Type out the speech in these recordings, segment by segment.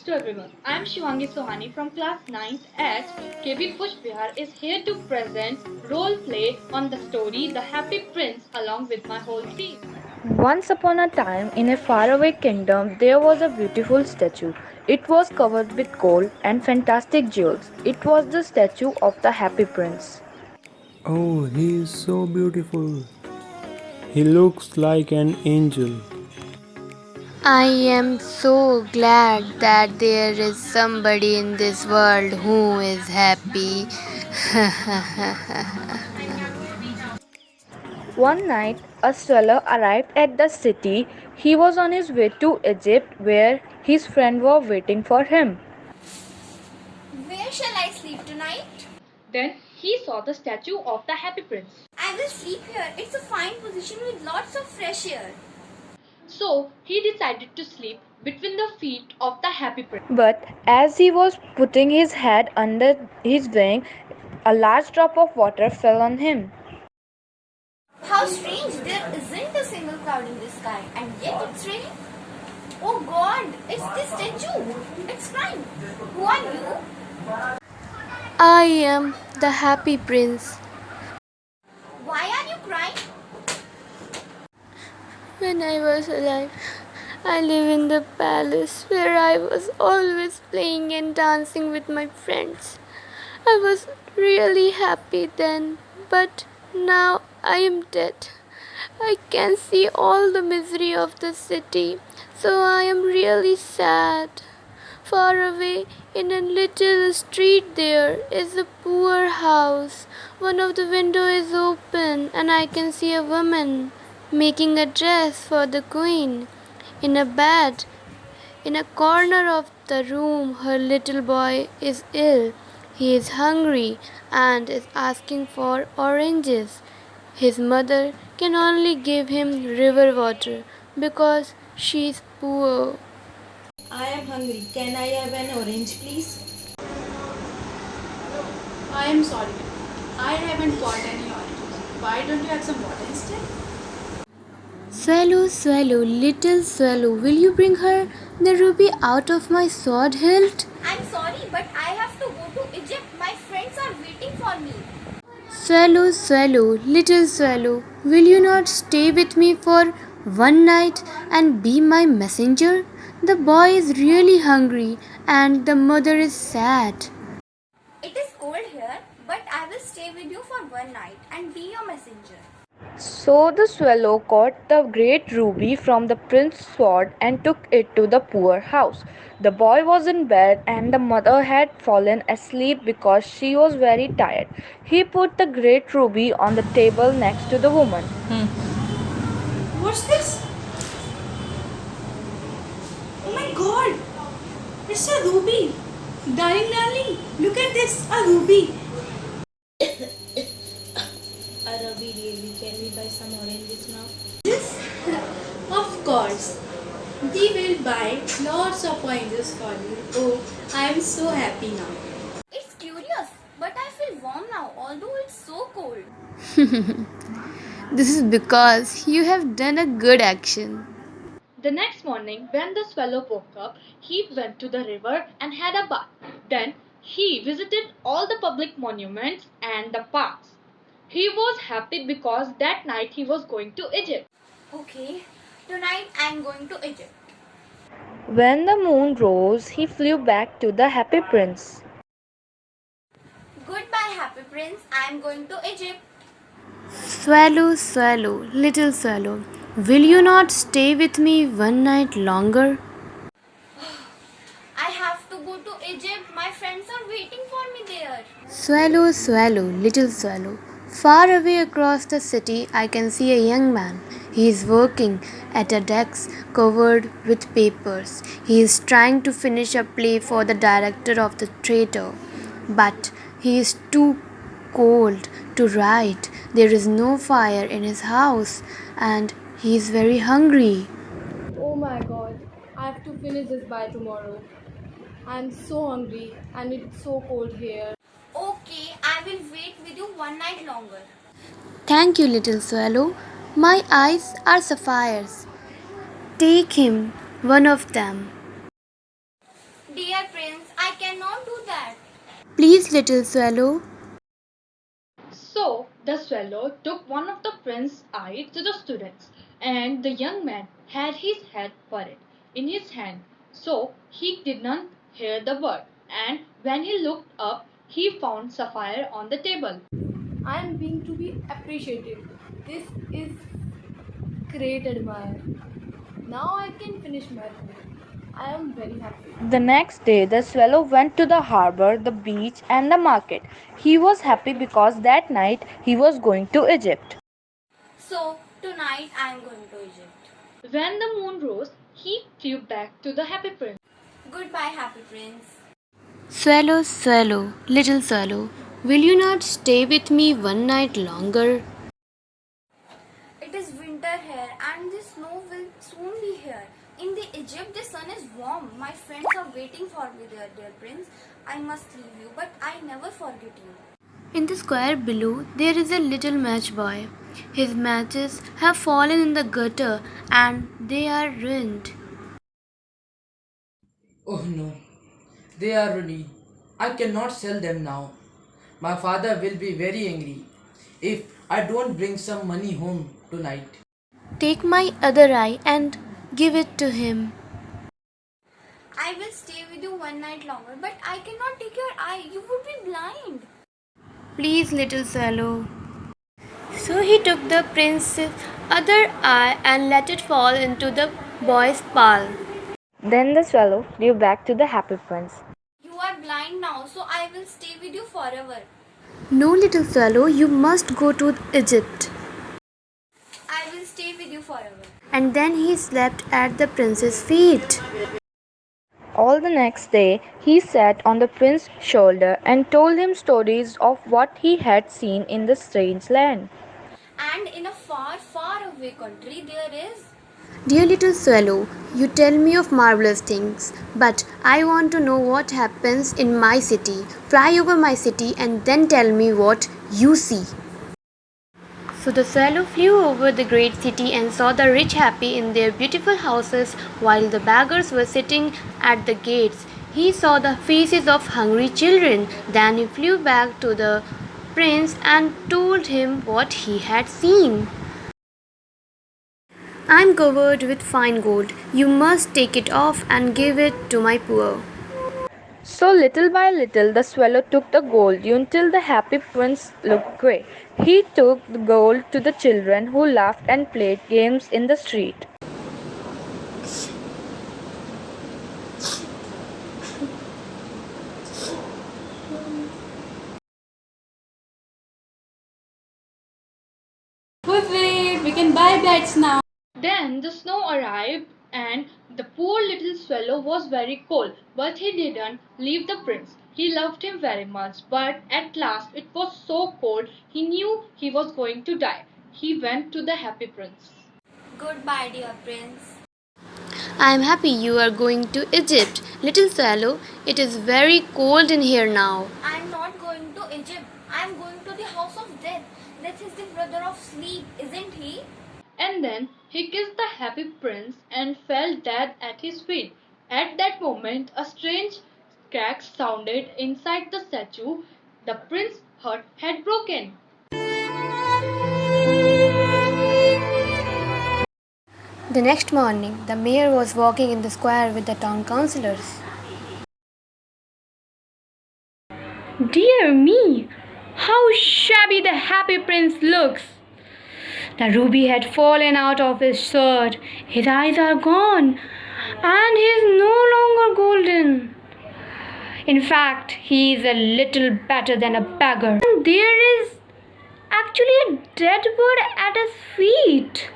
to everyone. I am Shivangi Sohani from class 9th at KB Pushp Vihar is here to present role play on the story The Happy Prince along with my whole team. Once upon a time, in a faraway kingdom, there was a beautiful statue. It was covered with gold and fantastic jewels. It was the statue of the Happy Prince. Oh, he is so beautiful. He looks like an angel. I am so glad that there is somebody in this world who is happy. One night, a swallow arrived at the city. He was on his way to Egypt, where his friends were waiting for him. Where shall I sleep tonight? Then he saw the statue of the Happy Prince. I will sleep here. It's a fine position with lots of fresh air. So he decided to sleep between the feet of the Happy Prince. But as he was putting his head under his wing, a large drop of water fell on him. How strange, there isn't a single cloud in the sky and yet it's raining. Oh God, it's this statue. It's crying. Who are you? I am the happy prince. Why are you crying? When I was alive, I live in the palace where I was always playing and dancing with my friends. I was really happy then, but now I am dead. I can see all the misery of the city, so I am really sad. Far away in a little street there is a poor house. One of the windows is open and I can see a woman making a dress for the queen. In a bed, in a corner of the room, her little boy is ill. He is hungry and is asking for oranges. His mother can only give him river water because she is poor. I am hungry. Can I have an orange, please? I am sorry. I haven't got any oranges. Why don't you have some water instead? Swallow, swallow, little swallow, will you bring her the ruby out of my sword hilt? I'm sorry, but I have to go to Egypt. My friends are waiting for me. Swallow, swallow, little swallow, will you not stay with me for one night and be my messenger? The boy is really hungry and the mother is sad. It is cold here, but I will stay with you for one night and be your messenger. So the swallow caught the great ruby from the prince's sword and took it to the poor house. The boy was in bed and the mother had fallen asleep because she was very tired. He put the great ruby on the table next to the woman. What's this? Oh my God! It's a ruby! Darling, look at this, a ruby! A ruby really? Can we buy some oranges now? This? Of course. We will buy lots of oranges for you. Oh, I am so happy now. It's curious, but I feel warm now, although it's so cold. This is because you have done a good action. The next morning, when the swallow woke up, he went to the river and had a bath. Then he visited all the public monuments and the parks. He was happy because that night he was going to Egypt. Okay, tonight I'm going to Egypt. When the moon rose, he flew back to the Happy Prince. Goodbye, Happy Prince. I'm going to Egypt. Swallow, swallow, little swallow, will you not stay with me one night longer? I have to go to Egypt. My friends are waiting for me there. Swallow, swallow, little swallow. Far away across the city, I can see a young man. He is working at a desk covered with papers. He is trying to finish a play for the director of the theatre. But he is too cold to write. There is no fire in his house and he is very hungry. Oh my god, I have to finish this by tomorrow. I am so hungry and it's so cold here. Okay, I will wait with you one night longer. Thank you, little swallow. My eyes are sapphires. Take him, one of them. Deal. I cannot do that. Please, little swallow. So the swallow took one of the prince's eyes to the students, and the young man had his head buried in his hand, so he did not hear the word. And when he looked up, he found sapphire on the table. I am being to be appreciated. This is great admire. Now I can finish my book. I am very happy. The next day, the swallow went to the harbor, the beach, and the market. He was happy because that night he was going to Egypt. So tonight I am going to Egypt. When the moon rose, he flew back to the happy prince. Goodbye, happy prince. Swallow, swallow, little swallow, will you not stay with me one night longer? It is winter here and the snow will soon be here. In the Egypt the sun is warm. My friends are waiting for me there, dear prince. I must leave you, but I never forget you. In the square below, there is a little match boy. His matches have fallen in the gutter and they are ruined. Oh no, they are ruined. I cannot sell them now. My father will be very angry if I don't bring some money home tonight. Take my other eye and give it to him. I will stay with you one night longer, but I cannot take your eye. You would be blind. Please, little swallow. So he took the prince's other eye and let it fall into the boy's palm. Then the swallow flew back to the happy prince. You are blind now, so I will stay with you forever. No, little swallow, you must go to Egypt. I will stay with you forever. And then he slept at the prince's feet. All the next day, he sat on the prince's shoulder and told him stories of what he had seen in the strange land. And in a far, far away country there is... Dear little swallow, you tell me of marvelous things, but I want to know what happens in my city. Fly over my city and then tell me what you see. So the swallow flew over the great city and saw the rich happy in their beautiful houses while the beggars were sitting at the gates. He saw the faces of hungry children. Then he flew back to the prince and told him what he had seen. I am covered with fine gold. You must take it off and give it to my poor. So little by little the swallow took the gold until the happy prince looked grey. He took the gold to the children who laughed and played games in the street. Hooray! We can buy beds now. Then the snow arrived, and the poor little swallow was very cold, but he didn't leave the prince. He loved him very much, but at last it was so cold he knew he was going to die. He went to the happy prince. Goodbye, dear prince. I am happy you are going to Egypt. Little swallow, it is very cold in here now. I am not going to Egypt. I am going to the house of death. Death is the brother of sleep, isn't he? And then he kissed the happy prince and fell dead at his feet. At that moment, a strange crack sounded inside the statue. The prince's heart had broken. The next morning, the mayor was walking in the square with the town councillors. Dear me, how shabby the happy prince looks! The ruby had fallen out of his sword, his eyes are gone, and he is no longer golden. In fact, he is a little better than a beggar. And there is actually a dead bird at his feet.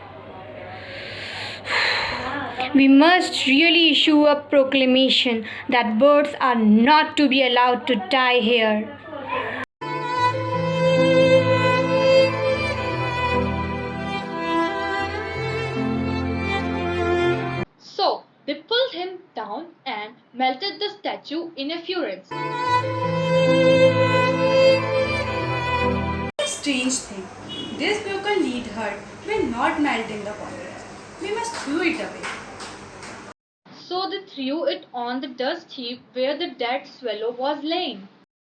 We must really issue a proclamation that birds are not to be allowed to die here. So they pulled him down and melted the statue in a furnace. A strange thing. This broken lead heart will not melt in the fire. We must throw it away. So they threw it on the dust heap where the dead swallow was lying.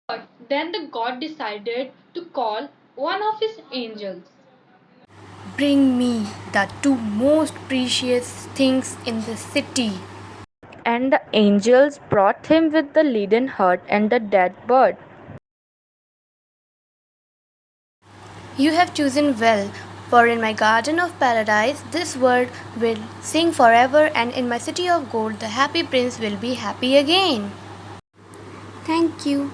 But then the god decided to call one of his angels. Bring me the two most precious things in the city. And the angels brought him with the leaden heart and the dead bird. You have chosen well, for in my garden of paradise this bird will sing forever, and in my city of gold the happy prince will be happy again. Thank you.